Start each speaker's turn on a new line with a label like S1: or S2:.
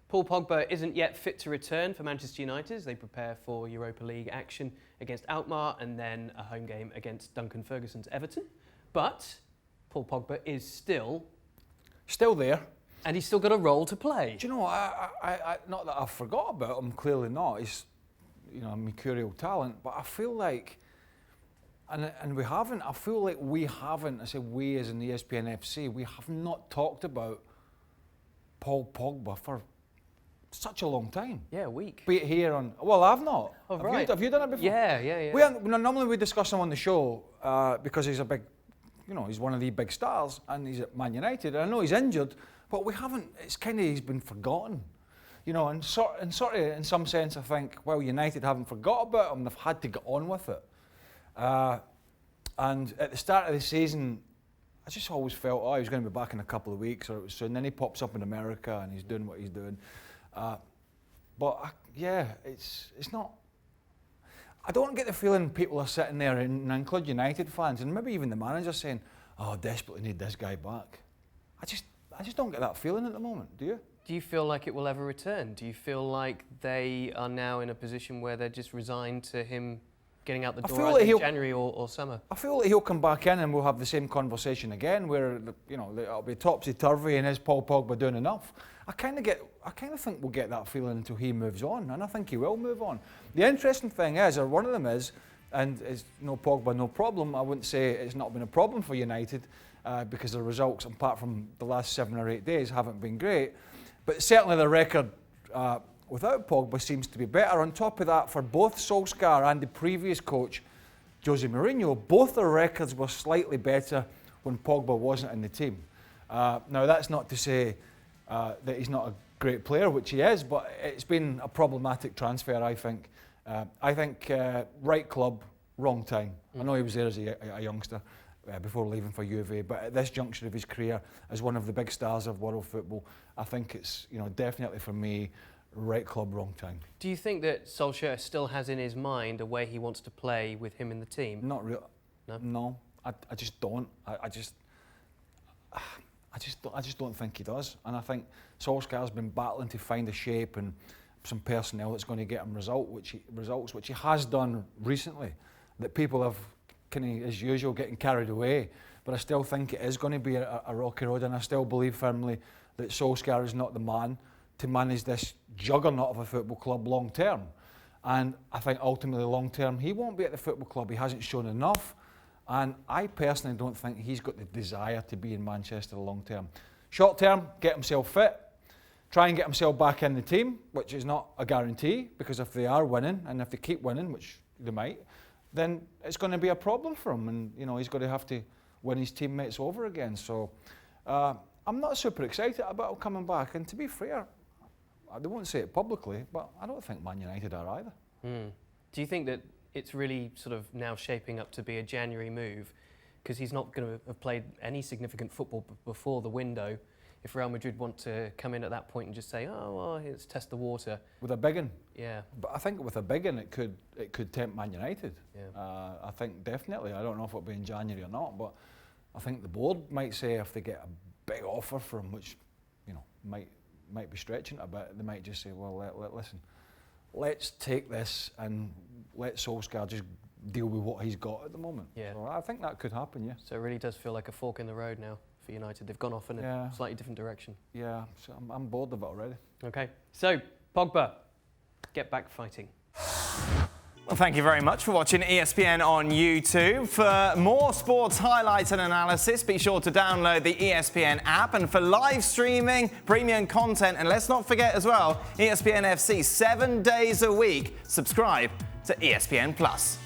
S1: Paul Pogba isn't yet fit to return for Manchester United as they prepare for Europa League action against Alkmaar and then a home game against Duncan Ferguson's Everton. But Paul Pogba is still
S2: there.
S1: And he's still got a role to play.
S2: Do you know, I not that I've forgot about him, clearly not. He's, a mercurial talent, but I feel like, and we haven't, I say we as in the ESPN FC, we have not talked about Paul Pogba for such a long time.
S1: Yeah, a week.
S2: Be it here on, well, I've not.
S1: Oh, right.
S2: Have you done it before?
S1: Yeah.
S2: Normally we discuss him on the show because he's a big, he's one of the big stars and he's at Man United. And I know he's injured, but we haven't, it's kind of, he's been forgotten. And sort of in some sense I think, well, United haven't forgot about him, they've had to get on with it. And at the start of the season, I just always felt, he was going to be back in a couple of weeks or it was soon. Then he pops up in America and he's doing what he's doing. It's not, I don't get the feeling people are sitting there, and I include United fans, and maybe even the manager saying, I desperately need this guy back. I just don't get that feeling at the moment, do you?
S1: Do you feel like it will ever return? Do you feel like they are now in a position where they're just resigned to him getting out the door in January or summer? I feel
S2: like he'll come back in and we'll have the same conversation again where, it'll be topsy-turvy and is Paul Pogba doing enough? I kind of think we'll get that feeling until he moves on, and I think he will move on. The interesting thing is, or one of them is, and is Pogba, no problem. I wouldn't say it's not been a problem for United because the results, apart from the last 7 or 8 days, haven't been great. But certainly the record without Pogba seems to be better. On top of that, for both Solskjaer and the previous coach, Jose Mourinho, both their records were slightly better when Pogba wasn't in the team. Now, that's not to say that he's not a great player, which he is, but it's been a problematic transfer, I think. Right club, wrong time. I know he was there as a youngster before leaving for Juve, but at this juncture of his career, as one of the big stars of world football, I think it's definitely for me, right club, wrong time.
S1: Do you think that Solskjaer still has in his mind a way he wants to play with him in the team?
S2: Not really. No, I just don't. I just don't think he does, and I think Solskjaer's been battling to find a shape and some personnel that's going to get him results, which he has done recently. That people have kind of, as usual, getting carried away, but I still think it is going to be a rocky road, and I still believe firmly that Solskjaer is not the man to manage this juggernaut of a football club long term. And I think ultimately long term he won't be at the football club. He hasn't shown enough. And I personally don't think he's got the desire to be in Manchester long term. Short term, get himself fit, try and get himself back in the team, which is not a guarantee, because if they are winning and if they keep winning, which they might, then it's going to be a problem for him, and he's going to have to win his teammates over again. So I'm not super excited about him coming back, and to be fair, they won't say it publicly, but I don't think Man United are either.
S1: Do you think that it's really sort of now shaping up to be a January move, because he's not going to have played any significant football before the window? If Real Madrid want to come in at that point and just say, let's test the water.
S2: With a big one?
S1: Yeah.
S2: But I think with a big one, it could tempt Man United.
S1: Yeah.
S2: I think definitely. I don't know if it'll be in January or not, but I think the board might say if they get a big offer from him, which might be stretching it a bit, they might just say, well, listen, let's take this and let Solskjaer just deal with what he's got at the moment.
S1: Yeah.
S2: So I think that could happen, yeah.
S1: So it really does feel like a fork in the road now for United. They've gone off in a slightly different direction.
S2: Yeah, so I'm bored of it already.
S1: Okay, so Pogba, get back fighting.
S3: Well, thank you very much for watching ESPN on YouTube. For more sports highlights and analysis, be sure to download the ESPN app. And for live streaming, premium content, and let's not forget as well, ESPN FC 7 days a week. Subscribe to ESPN+.